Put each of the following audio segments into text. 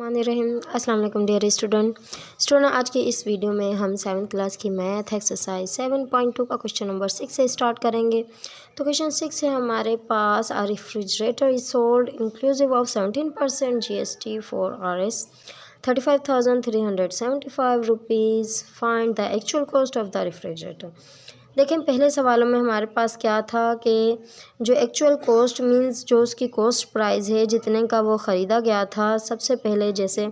बिस्मिल्लाहिर्रहमानिर्रहीम। अस्सलाम वालेकुम डियर स्टूडेंट। आज की इस वीडियो में हम 7th क्लास की मैथ एक्सरसाइज 7.2 का क्वेश्चन नंबर 6 से स्टार्ट करेंगे। तो क्वेश्चन 6 है हमारे पास, a refrigerator is sold inclusive of 17% GST for RS 35,375 rupees. Find the actual cost of the refrigerator. देखें, पहले सवालों में हमारे पास क्या था कि जो एक्चुअल कॉस्ट मींस जो उसकी कॉस्ट प्राइस है, जितने का वो ख़रीदा गया था। सबसे पहले जैसे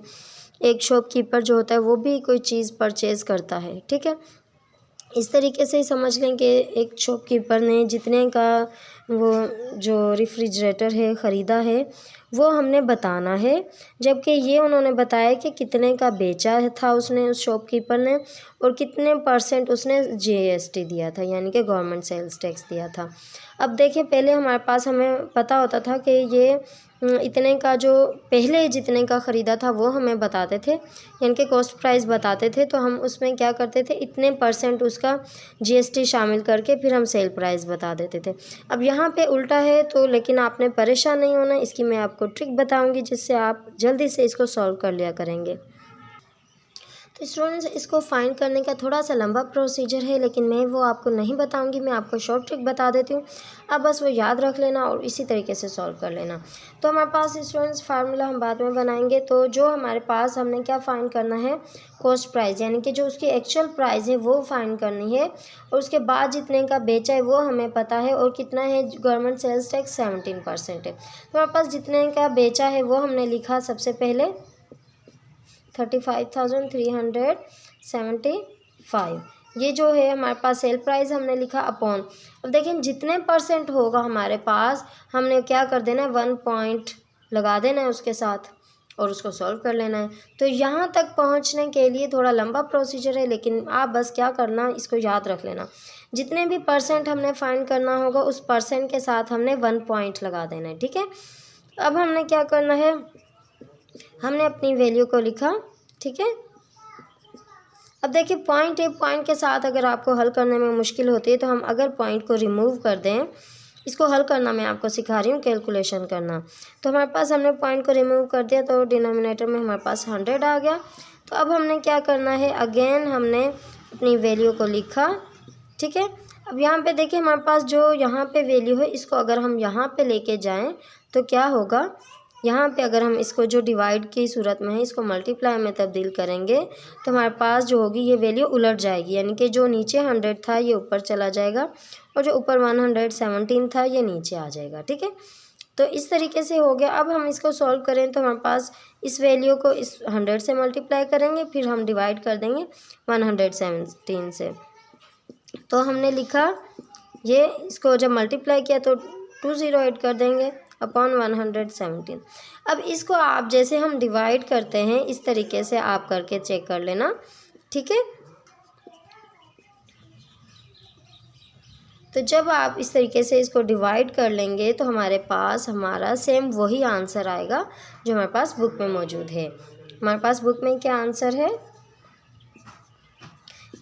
एक शॉपकीपर जो होता है वो भी कोई चीज़ परचेज़ करता है, ठीक है। इस तरीके से ही समझ लें कि एक शॉपकीपर ने जितने का वो जो रेफ्रिजरेटर है ख़रीदा है वो हमने बताना है, जबकि ये उन्होंने बताया कि कितने का बेचा था उसने, उस शॉपकीपर ने, और कितने % उसने GST दिया था, यानी कि गवर्नमेंट सेल्स टैक्स दिया था। अब देखिए, पहले हमारे पास हमें पता होता था कि ये इतने का जो पहले जितने का ख़रीदा था वो हमें बताते थे, यानी कि कॉस्ट प्राइस बताते थे। तो हम उसमें क्या करते थे, इतने % उसका GST शामिल करके फिर हम सेल प्राइस बता देते थे। अब यहाँ पे उल्टा है, तो लेकिन आपने परेशान नहीं होना, इसकी मैं आपको ट्रिक बताऊँगी जिससे आप जल्दी से इसको सॉल्व कर लिया करेंगे। तो स्टूडेंट्स, इसको फाइंड करने का थोड़ा सा लंबा प्रोसीजर है, लेकिन मैं वो आपको नहीं बताऊंगी, मैं आपको शॉर्ट ट्रिक बता देती हूँ। आप बस वो याद रख लेना और इसी तरीके से सॉल्व कर लेना। तो हमारे पास स्टूडेंट्स फार्मूला हम बाद में बनाएंगे। तो जो हमारे पास हमने क्या फाइंड करना है, कॉस्ट प्राइस, यानी कि जो उसकी एक्चुअल प्राइस है वो फाइंड करनी है, और उसके बाद जितने का बेचा है वो हमें पता है, और कितना है गवर्नमेंट सेल्स टैक्स 17% है। तो हमारे पास जितने का बेचा है वो हमने लिखा सबसे पहले 35,375। ये जो है हमारे पास सेल प्राइस हमने लिखा अपॉन। अब देखें, जितने % होगा हमारे पास, हमने क्या कर देना है, 1 पॉइंट लगा देना है उसके साथ और उसको सॉल्व कर लेना है। तो यहाँ तक पहुँचने के लिए थोड़ा लंबा प्रोसीजर है, लेकिन आप बस क्या करना, इसको याद रख लेना। जितने भी % हमने फाइंड करना होगा उस % के साथ हमने 1 पॉइंट लगा देना है, ठीक है। अब हमने क्या करना है, हमने अपनी वैल्यू को लिखा, ठीक है। अब देखिए, पॉइंट है, पॉइंट के साथ अगर आपको हल करने में मुश्किल होती है तो हम अगर पॉइंट को रिमूव कर दें, इसको हल करना मैं आपको सिखा रही हूँ, कैलकुलेशन करना। तो हमारे पास हमने पॉइंट को रिमूव कर दिया तो डिनोमिनेटर में हमारे पास 100 आ गया। तो अब हमने क्या करना है, अगेन हमने अपनी वैल्यू को लिखा, ठीक है। अब यहाँ पे देखिए, हमारे पास जो यहाँ पे वैल्यू है, इसको अगर हम यहाँ पे लेके जाएं तो क्या होगा, यहाँ पे अगर हम इसको जो डिवाइड की सूरत में है इसको मल्टीप्लाई में तब्दील करेंगे तो हमारे पास जो होगी ये वैल्यू उलट जाएगी, यानी कि जो नीचे 100 था ये ऊपर चला जाएगा, और जो ऊपर 117 था ये नीचे आ जाएगा, ठीक है। तो इस तरीके से हो गया। अब हम इसको सॉल्व करें तो हमारे पास इस वैल्यू को इस 100 से मल्टीप्लाई करेंगे, फिर हम डिवाइड कर देंगे 117 से। तो हमने लिखा ये, इसको जब मल्टीप्लाई किया तो 208 कर देंगे अपॉन 117। अब इसको आप जैसे हम डिवाइड करते हैं इस तरीके से आप करके चेक कर लेना, ठीक है। तो जब आप इस तरीके से इसको डिवाइड कर लेंगे तो हमारे पास हमारा सेम वही आंसर आएगा जो हमारे पास बुक में मौजूद है। हमारे पास बुक में क्या आंसर है,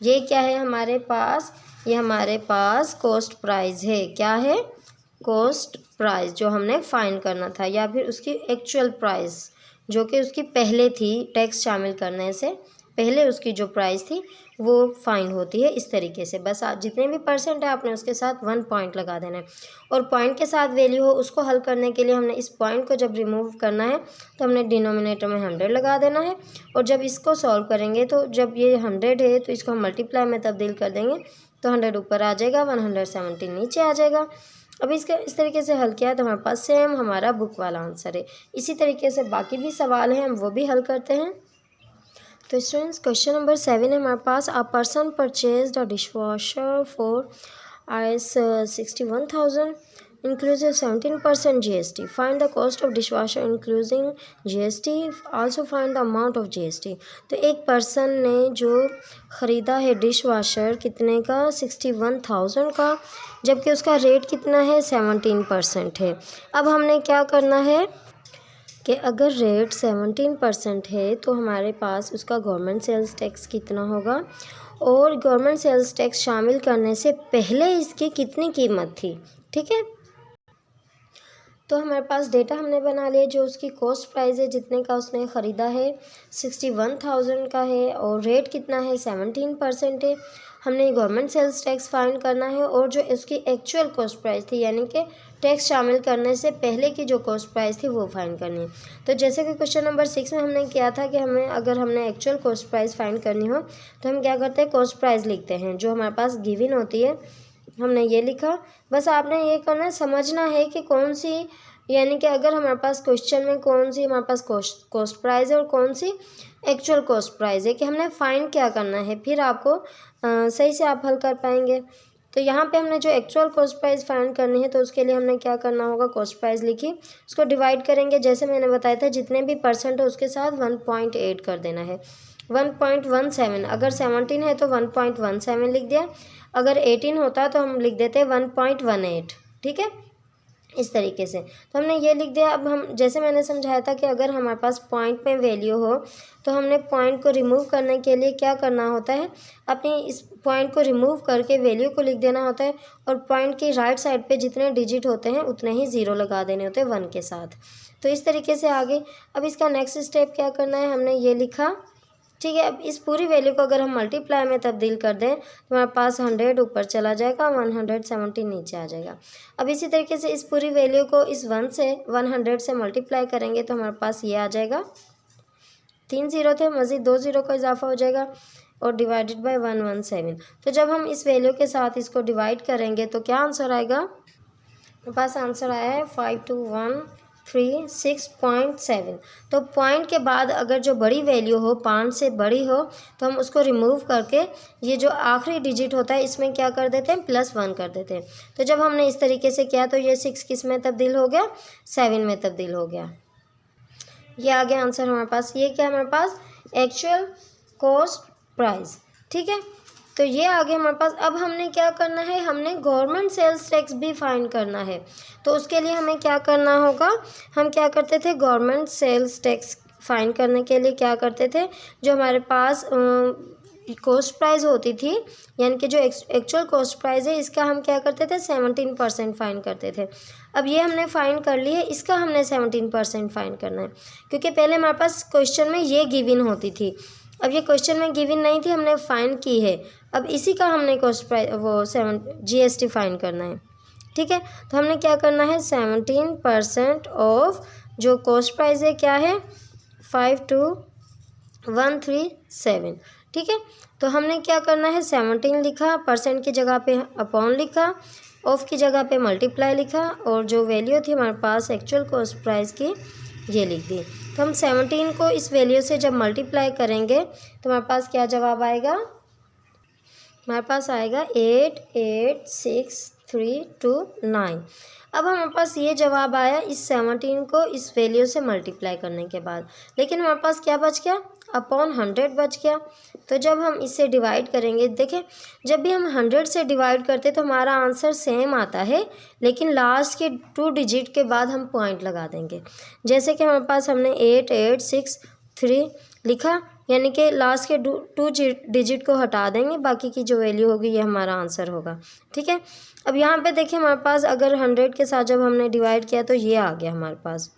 ये क्या है हमारे पास, ये हमारे पास कॉस्ट प्राइस है। क्या है, कॉस्ट प्राइस जो हमने फाइंड करना था, या फिर उसकी एक्चुअल प्राइस जो कि उसकी पहले थी, टैक्स शामिल करने से पहले उसकी जो प्राइस थी वो फाइंड होती है इस तरीके से। बस आप जितने भी % है आपने उसके साथ 1 पॉइंट लगा देना है, और पॉइंट के साथ वैल्यू हो उसको हल करने के लिए हमने इस पॉइंट को जब रिमूव करना है तो हमने डिनोमिनेटर में 100 लगा देना है, और जब इसको सॉल्व करेंगे तो जब ये 100 है तो इसको हम मल्टीप्लाई में तब्दील कर देंगे तो 100 ऊपर आ जाएगा, 117 नीचे आ जाएगा। अब इसका इस तरीके से हल किया तो हमारे पास सेम हमारा बुक वाला आंसर है। इसी तरीके से बाकी भी सवाल हैं, हम वो भी हल करते हैं। तो स्टूडेंट्स, क्वेश्चन नंबर 7 है हमारे पास, a person purchased a dishwasher for IS 61,000 inclusive 17% GST. Find the cost of dishwasher including GST. Also find the amount of GST. तो एक पर्सन ने जो ख़रीदा है डिश वाशर कितने का, 61,000 का, जबकि उसका रेट कितना है, 17% है। अब हमने क्या करना है कि अगर रेट 17% है तो हमारे पास उसका गवर्नमेंट सेल्स टैक्स कितना होगा, और गवर्नमेंट सेल्स टैक्स शामिल करने से पहले इसकी कितनी कीमत थी, ठीक है। तो हमारे पास डेटा हमने बना लिया, जो उसकी कॉस्ट प्राइस है जितने का उसने ख़रीदा है 61,000 का है, और रेट कितना है 17% है। हमने गवर्नमेंट सेल्स टैक्स फाइंड करना है, और जो इसकी एक्चुअल कॉस्ट प्राइस थी यानी कि टैक्स शामिल करने से पहले की जो कॉस्ट प्राइस थी वो फाइंड करनी है। तो जैसे कि क्वेश्चन नंबर 6 में हमने किया था कि अगर हमने एक्चुअल कॉस्ट प्राइस फाइंड करनी हो तो हम क्या करते हैं, कॉस्ट प्राइस लिखते हैं जो हमारे पास गिवन होती है। हमने ये लिखा, बस आपने ये करना है, समझना है कि कौन सी, यानी कि अगर हमारे पास क्वेश्चन में कौन सी हमारे पास कॉस्ट प्राइस है और कौन सी एक्चुअल कॉस्ट प्राइस है, कि हमने फाइंड क्या करना है, फिर आपको सही से आप हल कर पाएंगे। तो यहाँ पे हमने जो एक्चुअल कॉस्ट प्राइस फाइंड करनी है तो उसके लिए हमने क्या करना होगा, कॉस्ट प्राइस लिखी, उसको डिवाइड करेंगे, जैसे मैंने बताया था जितने भी परसेंट है उसके साथ 1.8 कर देना है। 1.17, अगर 17 है तो 1.17 लिख दिया, अगर 18 होता तो हम लिख देते 1.18, ठीक है, इस तरीके से। तो हमने ये लिख दिया। अब हम, जैसे मैंने समझाया था कि अगर हमारे पास पॉइंट में वैल्यू हो तो हमने पॉइंट को रिमूव करने के लिए क्या करना होता है, अपनी इस पॉइंट को रिमूव करके वैल्यू को लिख देना होता है, और पॉइंट की राइट साइड पे जितने डिजिट होते हैं उतने ही ज़ीरो लगा देने होते हैं 1 के साथ। तो इस तरीके से आगे। अब इसका नेक्स्ट स्टेप क्या करना है, हमने ये लिखा, ठीक है। अब इस पूरी वैल्यू को अगर हम मल्टीप्लाई में तब्दील कर दें तो हमारे पास 100 ऊपर चला जाएगा, 170 नीचे आ जाएगा। अब इसी तरीके से इस पूरी वैल्यू को इस 100 से मल्टीप्लाई करेंगे तो हमारे पास ये आ जाएगा, 3 ज़ीरो थे, मज़ीद 2 ज़ीरो का इजाफा हो जाएगा, और डिवाइडेड बाय 117। तो जब हम इस वैल्यू के साथ इसको डिवाइड करेंगे तो क्या आंसर आएगा, हमारे पास आंसर आया है 52,136.7। तो पॉइंट के बाद अगर जो बड़ी वैल्यू हो, 5 से बड़ी हो, तो हम उसको रिमूव करके ये जो आखिरी डिजिट होता है इसमें क्या कर देते हैं, +1 कर देते हैं। तो जब हमने इस तरीके से किया तो ये 6 किस में तब्दील हो गया, 7 में तब्दील हो गया। ये आ गया आंसर हमारे पास। ये क्या हमारे पास, एक्चुअल कॉस्ट प्राइस, ठीक है। तो ये आ गया हमारे पास। अब हमने क्या करना है, हमने गवर्नमेंट सेल्स टैक्स भी फाइंड करना है। तो उसके लिए हमें क्या करना होगा, हम क्या करते थे, गवर्नमेंट सेल्स टैक्स फाइंड करने के लिए क्या करते थे, जो हमारे पास कॉस्ट प्राइस होती थी, यानी कि जो एक्चुअल कॉस्ट प्राइस है इसका हम क्या करते थे, 17% फाइंड करते थे। अब ये हमने फाइंड कर ली है, इसका हमने 17% फाइंड करना है, क्योंकि पहले हमारे पास क्वेश्चन में ये गिवन होती थी, अब ये क्वेश्चन में गिवन नहीं थी, हमने फाइंड की है। अब इसी का हमने कॉस्ट प्राइस GST फाइंड करना है, ठीक है। तो हमने क्या करना है, 17% ऑफ जो कॉस्ट प्राइस है क्या है, 52,137, ठीक है। तो हमने क्या करना है, 17 लिखा, परसेंट की जगह पे अपॉन लिखा, ऑफ की जगह पे मल्टीप्लाई लिखा, और जो वैल्यू थी हमारे पास एक्चुअल कॉस्ट प्राइस की ये लिख दी। तो हम 17 को इस वैल्यू से जब मल्टीप्लाई करेंगे तो हमारे पास क्या जवाब आएगा, हमारे पास आएगा 886329। अब हमारे पास ये जवाब आया इस 17 को इस वैल्यू से मल्टीप्लाई करने के बाद, लेकिन हमारे पास क्या बच गया, अपॉन 100 बच गया। तो जब हम इससे डिवाइड करेंगे, देखें जब भी हम 100 से डिवाइड करते तो हमारा आंसर सेम आता है, लेकिन लास्ट के 2 डिजिट के बाद हम पॉइंट लगा देंगे। जैसे कि हमारे पास हमने 8863 लिखा, यानी कि लास्ट के 2 डिजिट को हटा देंगे, बाकी की जो वैल्यू होगी ये हमारा आंसर होगा, ठीक है। अब यहाँ पे देखिए हमारे पास अगर 100 के साथ जब हमने डिवाइड किया तो ये आ गया हमारे पास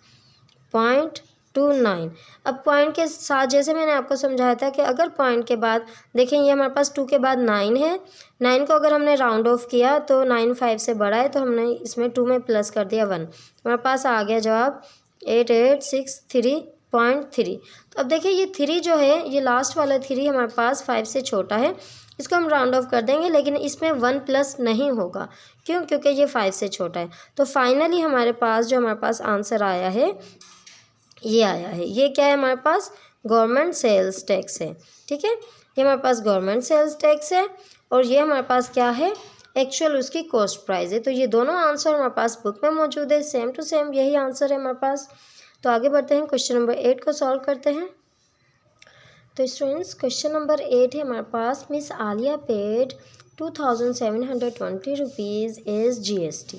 0.29। अब पॉइंट के साथ जैसे मैंने आपको समझाया था कि अगर पॉइंट के बाद देखें, ये हमारे पास 2 के बाद 9 है, 9 को अगर हमने राउंड ऑफ किया तो 9 5 से बड़ा है, तो हमने इसमें 2 में प्लस कर दिया 1, हमारे पास आ गया जवाब 8863.3। तो अब देखिए ये 3 जो है, ये लास्ट वाला 3 हमारे पास 5 से छोटा है, इसको हम राउंड ऑफ कर देंगे, लेकिन इसमें 1 प्लस नहीं होगा, क्यों, क्योंकि ये 5 से छोटा है। तो फाइनली हमारे पास जो हमारे पास आंसर आया है ये आया है, ये क्या है हमारे पास, गवर्नमेंट सेल्स टैक्स है, ठीक है। ये हमारे पास गवर्नमेंट सेल्स टैक्स है, और ये हमारे पास क्या है, एक्चुअल उसकी कॉस्ट प्राइस है। तो ये दोनों आंसर हमारे पास बुक में मौजूद है, सेम टू सेम यही आंसर है हमारे पास। तो आगे बढ़ते हैं, क्वेश्चन नंबर 8 को सॉल्व करते हैं। तो स्टूडेंट्स क्वेश्चन नंबर 8 है हमारे पास, miss Aaliya paid 2720 rupees as GST,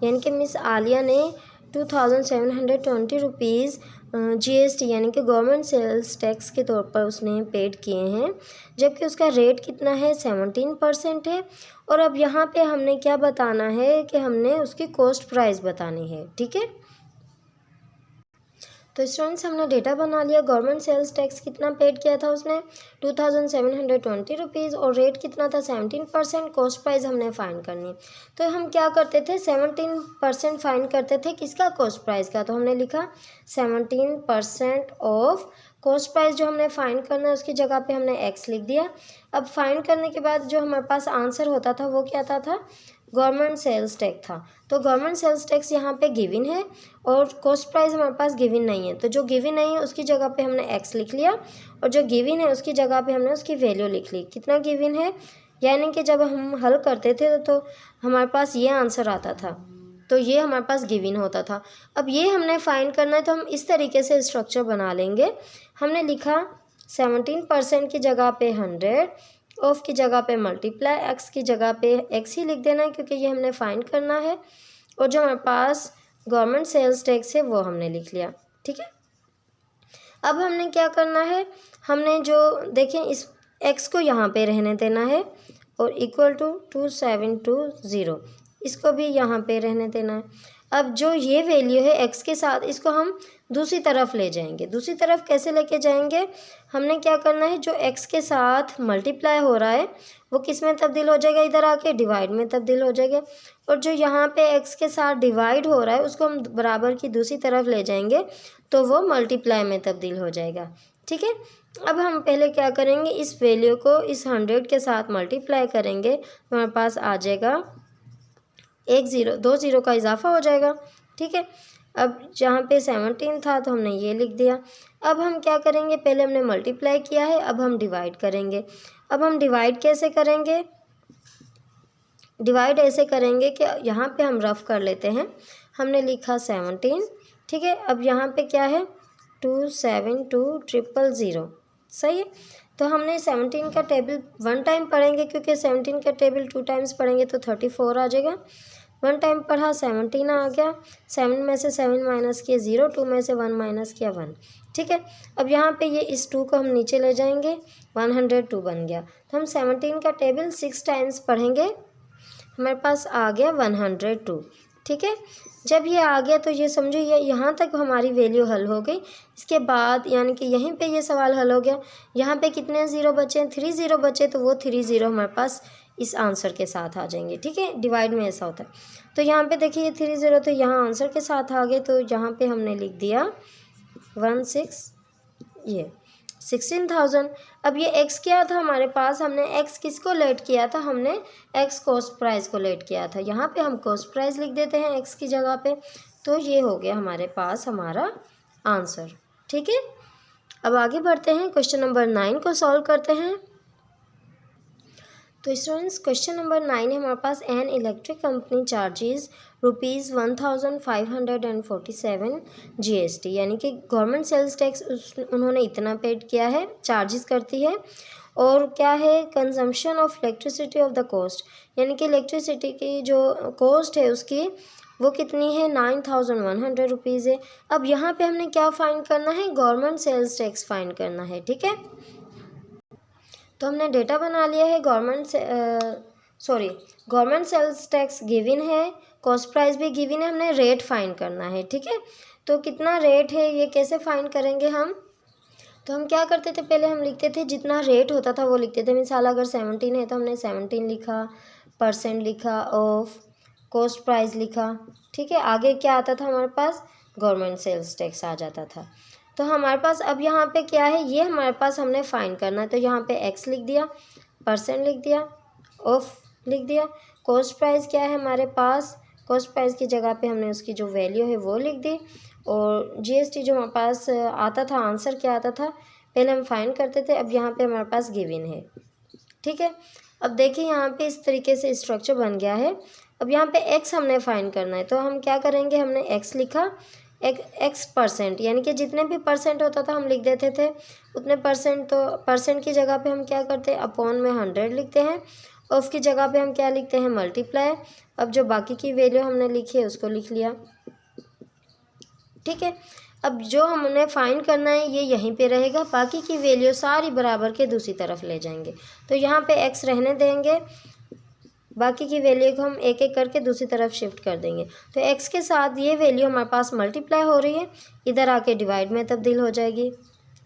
यानी कि मिस आलिया ने 2720 रुपीज़ GST यानी कि गवर्नमेंट सेल्स टैक्स के तौर पर उसने पेड किए हैं, जबकि उसका रेट कितना है, 17% है। और अब यहाँ पे हमने क्या बताना है कि हमने उसकी कॉस्ट प्राइस बतानी है, ठीक है। तो स्टूडेंट्स हमने डेटा बना लिया। गवर्नमेंट सेल्स टैक्स कितना पेड किया था उसने 2720 रुपीज़ और रेट कितना था 17%। कॉस्ट प्राइस हमने फाइंड करनी। तो हम क्या करते थे 17% फाइंड करते थे किसका, कॉस्ट प्राइस का। तो हमने लिखा 17% ऑफ कॉस्ट प्राइस जो हमने फाइंड करना है उसकी जगह पे हमने एक्स लिख दिया। अब फाइंड करने के बाद जो हमारे पास आंसर होता था वो क्या था गवर्नमेंट सेल्स टैक्स था। तो गवर्नमेंट सेल्स टैक्स यहाँ पे गिवन है और कॉस्ट प्राइस हमारे पास गिवन नहीं है। तो जो गिवन नहीं है उसकी जगह पे हमने एक्स लिख लिया और जो गिवन है उसकी जगह पे हमने उसकी वैल्यू लिख ली। कितना गिवन है, यानी कि जब हम हल करते थे तो हमारे पास ये आंसर आता था, तो ये हमारे पास गिवन होता था। अब ये हमने फाइंड करना है तो हम इस तरीके से स्ट्रक्चर बना लेंगे। हमने लिखा 17% की जगह पे 100, ऑफ की जगह पे मल्टीप्लाई, एक्स की जगह पे एक्स ही लिख देना है क्योंकि ये हमने फाइंड करना है। और जो हमारे पास गवर्नमेंट सेल्स टैक्स है वो हमने लिख लिया। ठीक है, अब हमने क्या करना है, हमने जो देखें इस एक्स को यहाँ पे रहने देना है और इक्वल टू 2720 इसको भी यहाँ पे रहने देना है। अब जो ये वैल्यू है एक्स के साथ इसको हम दूसरी तरफ ले जाएंगे। दूसरी तरफ कैसे लेके जाएंगे, हमने क्या करना है जो एक्स के साथ मल्टीप्लाई हो रहा है वो किस में तब्दील हो जाएगा, इधर आके डिवाइड में तब्दील हो जाएगा। और जो यहाँ पे एक्स के साथ डिवाइड हो रहा है उसको हम बराबर की दूसरी तरफ ले जाएंगे तो वो मल्टीप्लाई में तब्दील हो जाएगा। ठीक है, अब हम पहले क्या करेंगे, इस वैल्यू को इस 100 के साथ मल्टीप्लाई करेंगे तो हमारे पास आ जाएगा 2 0 का इजाफा हो जाएगा। ठीक है, अब जहाँ पे 17 था तो हमने ये लिख दिया। अब हम क्या करेंगे, पहले हमने मल्टीप्लाई किया है, अब हम डिवाइड करेंगे। अब हम डिवाइड कैसे करेंगे, डिवाइड ऐसे करेंगे कि यहाँ पे हम रफ कर लेते हैं। हमने लिखा 17, ठीक है, अब यहाँ पे क्या है 272000, सही है। तो हमने 17 का टेबल 1 टाइम पढ़ेंगे क्योंकि 17 का टेबल 2 टाइम्स पढ़ेंगे तो 34 आ जाएगा। 1 टाइम पढ़ा 17 आ गया, 7 में से 7 माइनस किया 0, 2 में से 1 माइनस किया 1। ठीक है, अब यहाँ पे ये इस 2 को हम नीचे ले जाएंगे, 102 बन गया। तो हम 17 का टेबल 6 टाइम्स पढ़ेंगे, हमारे पास आ गया 102। ठीक है, जब ये आ गया तो ये समझो ये यहाँ तक हमारी वैल्यू हल हो गई। इसके बाद यानी कि यहीं पे ये सवाल हल हो गया। यहाँ पे कितने ज़ीरो बचे, 3 ज़ीरो बचे, तो वो 3 ज़ीरो हमारे पास इस आंसर के साथ आ जाएंगे। ठीक है, डिवाइड में ऐसा होता है। तो यहाँ पे देखिए ये 3 ज़ीरो तो यहाँ आंसर के साथ आ गए, तो यहाँ पे हमने लिख दिया 16,000। अब ये एक्स क्या था हमारे पास, हमने एक्स किसको लेट किया था, हमने एक्स कॉस्ट प्राइस को लेट किया था। यहाँ पे हम कॉस्ट प्राइस लिख देते हैं एक्स की जगह पे, तो ये हो गया हमारे पास हमारा आंसर। ठीक है, अब आगे बढ़ते हैं, क्वेश्चन नंबर 9 को सॉल्व करते हैं। तो स्टूडेंट्स क्वेश्चन नंबर 9 है हमारे पास, an electric company charges ₹1547 GST, यानी कि गवर्नमेंट सेल्स टैक्स उन्होंने इतना पेड किया है, चार्जेस करती है। और क्या है, consumption of elasticity of the cost, यानी कि इलेक्ट्रिसिटी की जो कॉस्ट है उसकी वो कितनी है 9100 रुपीज़ है। अब यहाँ पे हमने क्या फाइंड करना है, गवर्नमेंट सेल्स टैक्स फाइंड करना है। ठीक है, तो हमने डेटा बना लिया है, गवर्नमेंट सेल्स टैक्स गिवन है, कॉस्ट प्राइस भी गिवन है, हमने रेट फाइंड करना है। ठीक है, तो कितना रेट है ये कैसे फाइंड करेंगे हम, तो हम क्या करते थे, पहले हम लिखते थे जितना रेट होता था वो लिखते थे। मिसाल अगर 17 है तो हमने 17 लिखा, परसेंट लिखा, ऑफ, कॉस्ट प्राइस लिखा। ठीक है, आगे क्या आता था हमारे पास, गवर्नमेंट सेल्स टैक्स आ जाता था। तो हमारे पास अब यहाँ पे क्या है, ये हमारे पास हमने फाइंड करना है। तो यहाँ पे एक्स लिख दिया, परसेंट लिख दिया, ऑफ लिख दिया, कॉस्ट प्राइस क्या है हमारे पास, कॉस्ट प्राइस की जगह पे हमने उसकी जो वैल्यू है वो लिख दी। और जीएसटी जो हमारे पास आता था, आंसर क्या आता था, पहले हम फाइंड करते थे, अब यहाँ पे हमारे पास गिवन है। ठीक है, अब देखिए यहाँ पे इस तरीके से स्ट्रक्चर बन गया है। अब यहाँ पे एक्स हमने फाइंड करना है, तो हम क्या करेंगे, हमने एक्स लिखा, एक्स परसेंट, यानी कि जितने भी परसेंट होता था हम लिख देते थे उतने परसेंट। तो परसेंट की जगह पे हम क्या करते हैं, अपॉन में 100 लिखते हैं, ऑफ की जगह पे हम क्या लिखते हैं, मल्टीप्लाई। अब जो बाकी की वैल्यू हमने लिखी है उसको लिख लिया। ठीक है, अब जो हमने फाइंड करना है ये यहीं पे रहेगा, बाकी की वैल्यू सारी बराबर के दूसरी तरफ ले जाएंगे। तो यहाँ पे एक्स रहने देंगे, बाकी की वैल्यू को हम एक एक करके दूसरी तरफ शिफ्ट कर देंगे। तो x के साथ ये वैल्यू हमारे पास मल्टीप्लाई हो रही है, इधर आके डिवाइड में तब्दील हो जाएगी।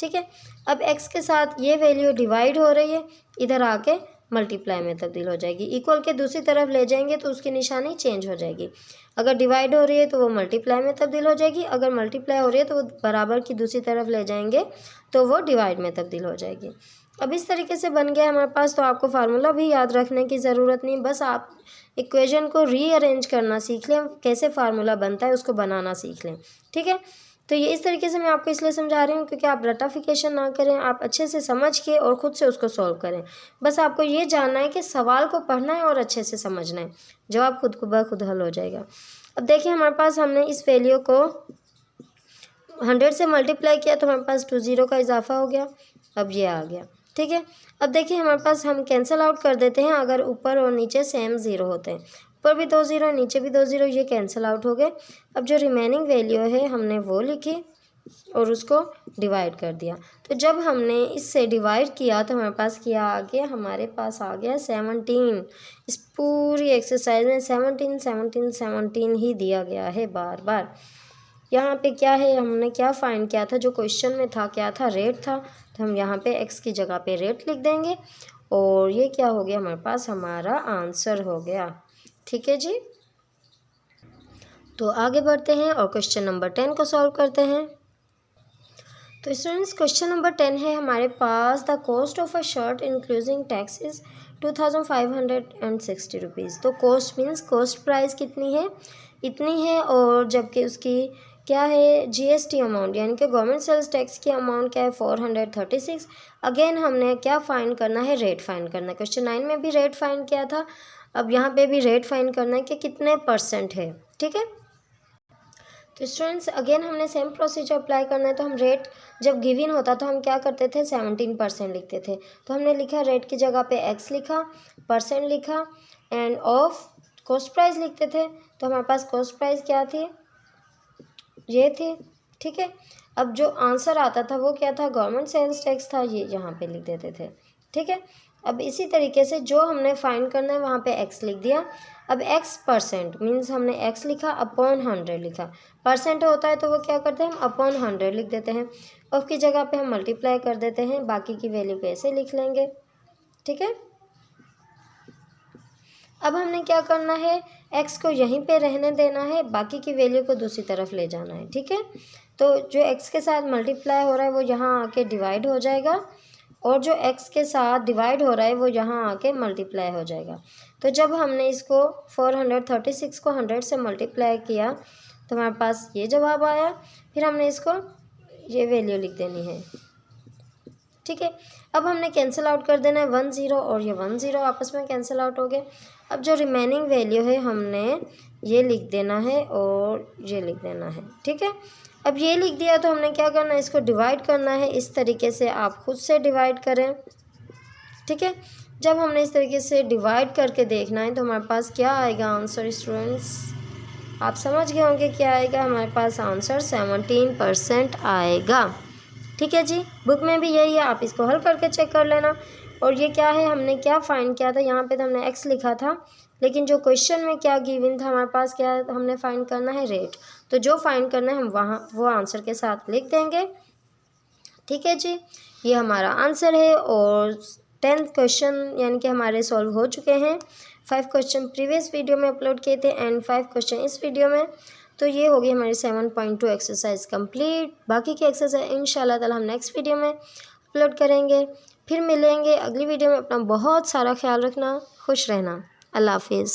ठीक है, अब x के साथ ये वैल्यू डिवाइड हो रही है, इधर आके मल्टीप्लाई में तब्दील हो जाएगी। इक्वल के दूसरी तरफ ले जाएंगे तो उसकी निशानी चेंज हो जाएगी। अगर डिवाइड हो रही है तो वो मल्टीप्लाई में तब्दील हो जाएगी, अगर मल्टीप्लाई हो रही है तो वो बराबर की दूसरी तरफ ले जाएंगे तो वो डिवाइड में तब्दील हो जाएगी। अब इस तरीके से बन गया हमारे पास। तो आपको फार्मूला भी याद रखने की ज़रूरत नहीं, बस आप इक्वेशन को रीअरेंज करना सीख लें, कैसे फार्मूला बनता है उसको बनाना सीख लें। ठीक है, तो ये इस तरीके से मैं आपको इसलिए समझा रही हूँ क्योंकि आप रटाफिकेशन ना करें, आप अच्छे से समझ के और ख़ुद से उसको सॉल्व करें। बस आपको ये जानना है कि सवाल को पढ़ना है और अच्छे से समझना है, जवाब खुद को खुद हल हो जाएगा। अब देखिए हमारे पास हमने इस वैल्यू को 100 से मल्टीप्लाई किया तो हमारे पास 20 का इजाफा हो गया, अब ये आ गया। ठीक है, अब देखिए हमारे पास हम कैंसिल आउट कर देते हैं अगर ऊपर और नीचे सेम ज़ीरो होते हैं। ऊपर भी 2 ज़ीरो, नीचे भी 2 ज़ीरो, ये कैंसिल आउट हो गए। अब जो रिमेनिंग वैल्यू है हमने वो लिखी और उसको डिवाइड कर दिया। तो जब हमने इससे डिवाइड किया तो हमारे पास क्या आ गया, हमारे पास आ गया 17। इस पूरी एक्सरसाइज में 17 17 17 ही दिया गया है बार बार। यहाँ पे क्या है, हमने क्या फाइंड किया था, जो क्वेश्चन में था क्या था, रेट था। तो हम यहाँ पे x की जगह पे रेट लिख देंगे और ये क्या हो गया हमारे पास, हमारा आंसर हो गया। ठीक है जी, तो आगे बढ़ते हैं और क्वेश्चन नंबर 10 को सॉल्व करते हैं। तो स्टूडेंट्स क्वेश्चन नंबर 10 है हमारे पास, the cost of a shirt including tax is 2560 rupees. तो कॉस्ट मीन्स कॉस्ट प्राइस कितनी है, इतनी है, और जबकि उसकी क्या है जीएसटी अमाउंट यानी कि गवर्नमेंट सेल्स टैक्स की अमाउंट क्या है 436। अगेन हमने क्या फाइंड करना है, रेट फाइंड करना है। क्वेश्चन 9 में भी रेट फाइंड किया था, अब यहाँ पे भी रेट फाइंड करना है कि कितने % है। ठीक है, तो स्टूडेंट्स अगेन हमने सेम प्रोसीजर अप्लाई करना है। तो हम रेट जब गिवन होता तो हम क्या करते थे, 17% लिखते थे। तो हमने लिखा रेट की जगह पे x लिखा, % लिखा एंड ऑफ कॉस्ट प्राइस लिखते थे। तो हमारे पास कॉस्ट प्राइस क्या थी, ये थी। ठीक है, अब जो आंसर आता था वो क्या था, गवर्नमेंट सेल्स टैक्स था, ये यहाँ पे लिख देते थे। ठीक है, अब इसी तरीके से जो हमने फाइंड करना है वहाँ पे x लिख दिया। अब x% मीन्स हमने x लिखा अपॉन 100 लिखा, % होता है तो वो क्या करते हैं, हम अपॉन 100 लिख देते हैं, ऑफ की जगह पे हम मल्टीप्लाई कर देते हैं, बाकी की वैल्यू को ऐसे लिख लेंगे। ठीक है, अब हमने क्या करना है, x को यहीं पे रहने देना है, बाकी की वैल्यू को दूसरी तरफ ले जाना है। ठीक है, तो जो x के साथ मल्टीप्लाई हो रहा है वो यहाँ आके डिवाइड हो जाएगा, और जो x के साथ डिवाइड हो रहा है वो यहाँ आके मल्टीप्लाई हो जाएगा। तो जब हमने इसको 436 को 100 से मल्टीप्लाई किया तो हमारे पास ये जवाब आया। फिर हमने इसको ये वैल्यू लिख देनी है। ठीक है, अब हमने कैंसिल आउट कर देना है 1 0 और ये 1 0 आपस में कैंसिल आउट हो गए। अब जो रिमेनिंग वैल्यू है हमने ये लिख देना है और ये लिख देना है। ठीक है, अब ये लिख दिया तो हमने क्या करना है, इसको डिवाइड करना है। इस तरीके से आप खुद से डिवाइड करें। ठीक है, जब हमने इस तरीके से डिवाइड करके देखना है तो हमारे पास क्या आएगा आंसर, स्टूडेंट्स आप समझ गए होंगे क्या आएगा, हमारे पास आंसर 17% आएगा। ठीक है जी, बुक में भी यही है, आप इसको हल करके चेक कर लेना। और ये क्या है, हमने क्या फाइंड किया था, यहाँ पे तो हमने x लिखा था, लेकिन जो क्वेश्चन में क्या गिवन था हमारे पास, क्या हमने फाइंड करना है रेट। तो जो फाइंड करना है हम वहाँ वो आंसर के साथ लिख देंगे। ठीक है जी, ये हमारा आंसर है। और 10 क्वेश्चन यानी कि हमारे सॉल्व हो चुके हैं। 5 क्वेश्चन प्रीवियस वीडियो में अपलोड किए थे एंड 5 क्वेश्चन इस वीडियो में। तो ये होगी हमारी 7.2 एक्सरसाइज कंप्लीट। बाकी की एक्सरसाइज इंशाल्लाह ताला हम नेक्स्ट वीडियो में अपलोड करेंगे। फिर मिलेंगे अगली वीडियो में। अपना बहुत सारा ख्याल रखना, खुश रहना, अल्लाह हाफिज़।